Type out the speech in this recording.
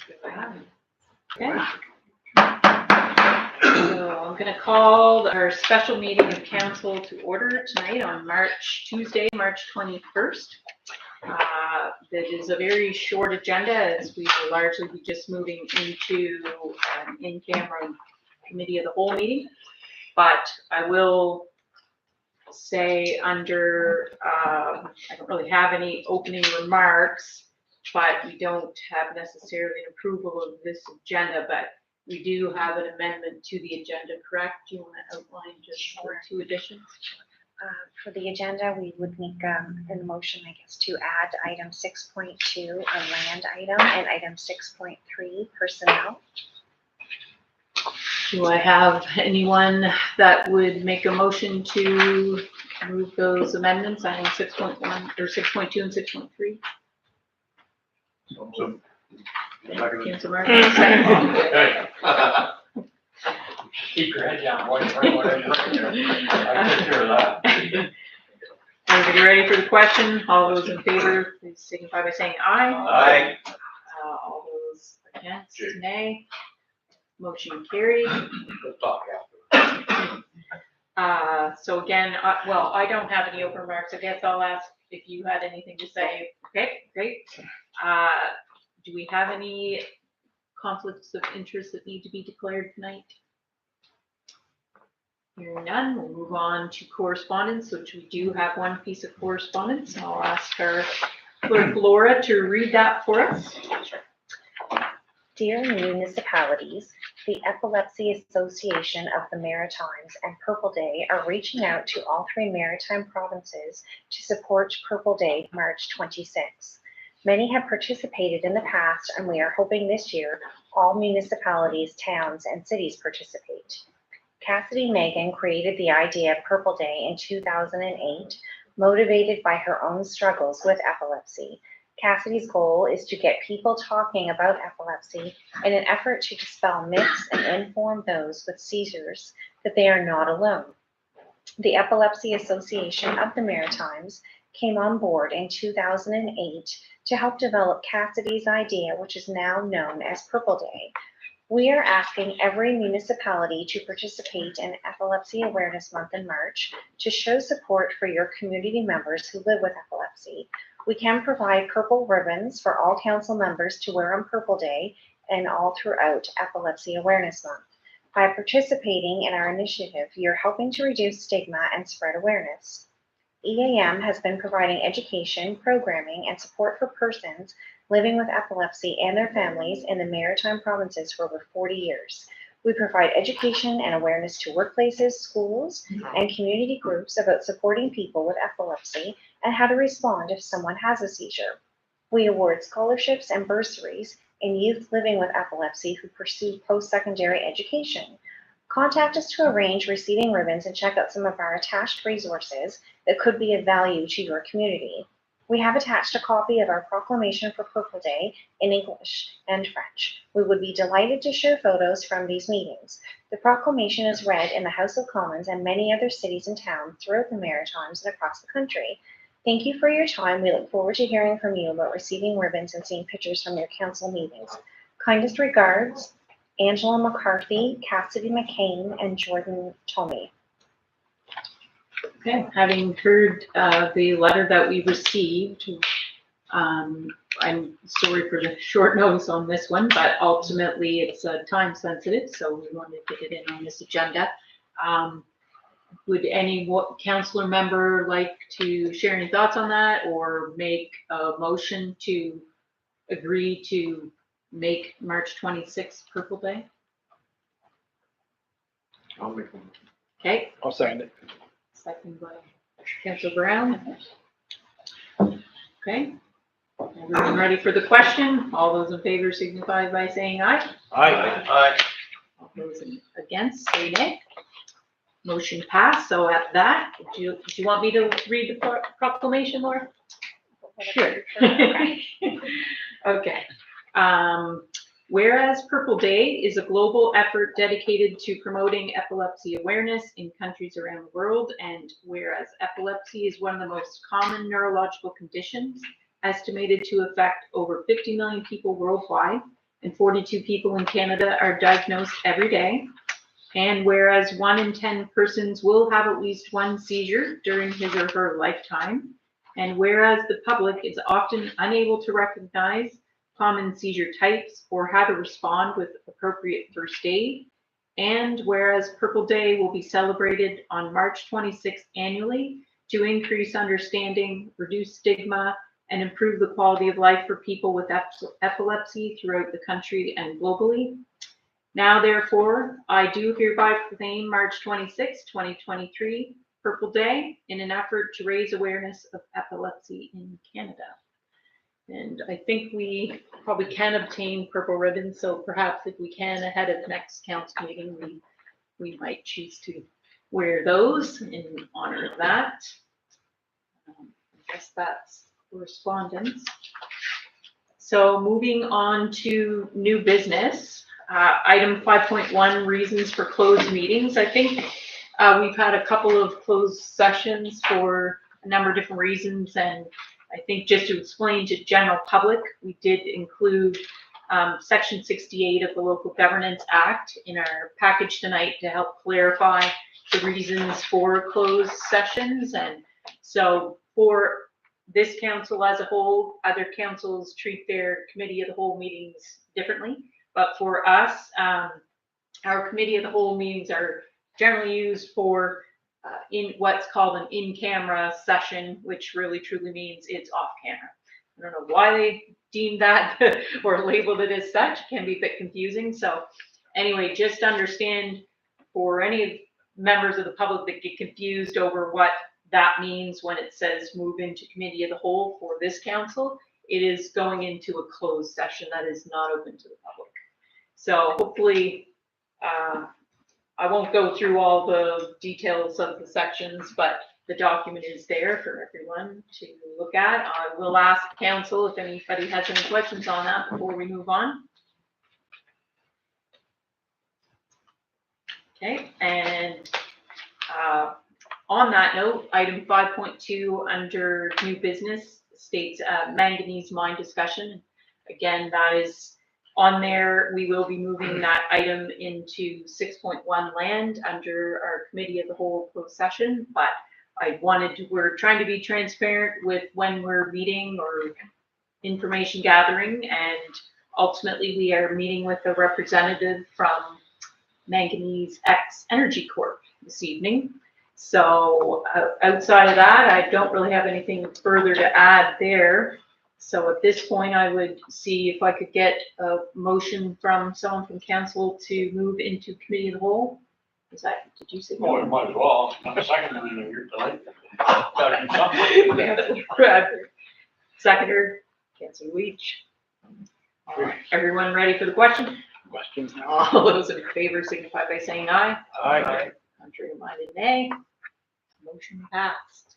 Okay. So I'm going to call our special meeting of council to order tonight on Tuesday, March 21st. That is a very short agenda, as we will largely be just moving into an in-camera committee of the whole meeting. But I will say under, I don't really have any opening remarks, but we don't have necessarily an approval of this agenda, but we do have an amendment to the agenda, correct? Do you want to outline just the two additions? For the agenda, we would make a motion, I guess, to add item 6.2, a land item, and item 6.3, personnel. Do I have anyone that would make a motion to move those amendments, I think 6.1 or 6.2 and 6.3? Councilor Martin, second. Keep your head down. I take care of that. Everybody ready for the question? All those in favor, please signify by saying aye. Aye. All those against, nay. Motion carried. We'll talk after. So again, well, I don't have any open remarks. I guess I'll ask if you had anything to say. Okay, great. Do we have any conflicts of interest that need to be declared tonight? Hearing none, we'll move on to correspondence, which we do have one piece of correspondence. I'll ask our clerk Laura to read that for us. Dear municipalities, the Epilepsy Association of the Maritimes and Purple Day are reaching out to all three maritime provinces to support Purple Day, March 26. Many have participated in the past, and we are hoping this year all municipalities, towns, and cities participate. Cassidy Megan created the idea of Purple Day in 2008, motivated by her own struggles with epilepsy. Cassidy's goal is to get people talking about epilepsy in an effort to dispel myths and inform those with seizures that they are not alone. The Epilepsy Association of the Maritimes came on board in 2008 to help develop Cassidy's idea, which is now known as Purple Day. We are asking every municipality to participate in Epilepsy Awareness Month in March to show support for your community members who live with epilepsy. We can provide purple ribbons for all council members to wear on Purple Day and all throughout Epilepsy Awareness Month. By participating in our initiative, you're helping to reduce stigma and spread awareness. EAM has been providing education, programming, and support for persons living with epilepsy and their families in the Maritime provinces for over 40 years. We provide education and awareness to workplaces, schools, and community groups about supporting people with epilepsy and how to respond if someone has a seizure. We award scholarships and bursaries in youth living with epilepsy who pursue post-secondary education. Contact us to arrange receiving ribbons and check out some of our attached resources that could be of value to your community. We have attached a copy of our proclamation for Purple Day in English and French. We would be delighted to share photos from these meetings. The proclamation is read in the House of Commons and many other cities and towns throughout the Maritimes and across the country. Thank you for your time. We look forward to hearing from you about receiving ribbons and seeing pictures from your council meetings. Kindest regards, Angela McCarthy, Cassidy McCain, and Jordan Tomey. Okay, having heard the letter that we received, I'm sorry for the short notice on this one, but ultimately it's time sensitive, so we wanted to get it in on this agenda. Would any councillor member like to share any thoughts on that or make a motion to agree to make March 26th Purple Day? I'll make one. Okay. I'll second it. Second by Councillor Brown. Okay. Everyone ready for the question? All those in favor signify by saying aye. Aye. Aye. All those against say nay. Motion passed. So at that, do you want me to read the proclamation, Laura? Sure. Okay. Whereas Purple Day is a global effort dedicated to promoting epilepsy awareness in countries around the world, and whereas epilepsy is one of the most common neurological conditions, estimated to affect over 50 million people worldwide, and 42 people in Canada are diagnosed every day. And whereas 1 in 10 persons will have at least one seizure during his or her lifetime, and whereas the public is often unable to recognize common seizure types or how to respond with appropriate first aid, and whereas Purple Day will be celebrated on March 26th annually to increase understanding, reduce stigma, and improve the quality of life for people with epilepsy throughout the country and globally. Now, therefore, I do hereby proclaim March 26, 2023, Purple Day in an effort to raise awareness of epilepsy in Canada. And I think we probably can obtain purple ribbons, so perhaps if we can, ahead of the next council meeting, we might choose to wear those in honor of that. I guess that's correspondence. So moving on to new business. Item 5.1, reasons for closed meetings. I think we've had a couple of closed sessions for a number of different reasons, and I think just to explain to general public, we did include Section 68 of the Local Governance Act in our package tonight to help clarify the reasons for closed sessions. And so for this council as a whole, other councils treat their committee of the whole meetings differently. But for us, our committee of the whole meetings are generally used for in what's called an in-camera session, which really truly means it's off camera. I don't know why they deemed that or labeled it as such. It can be a bit confusing. So anyway, just understand for any members of the public that get confused over what that means when it says move into committee of the whole for this council, it is going into a closed session that is not open to the public. So hopefully, I won't go through all the details of the sections, but the document is there for everyone to look at. I will ask council if anybody has any questions on that before we move on. Okay, and on that note, item 5.2 under new business states manganese mine discussion. Again, that is on there. We will be moving that item into 6.1 land under our committee of the whole closed session, but we're trying to be transparent with when we're meeting or information gathering, and ultimately we are meeting with a representative from Manganese X Energy Corp this evening. So outside of that, I don't really have anything further to add there. So at this point, I would see if I could get a motion from someone from council to move into committee of the whole. Is that, did you say? Oh, it might as well. I'm seconding it here tonight. Seconder, Councilor Leach. Everyone ready for the question? Questions now? All those in favor signify by saying aye. Aye. Contrary minded, nay. Motion passed.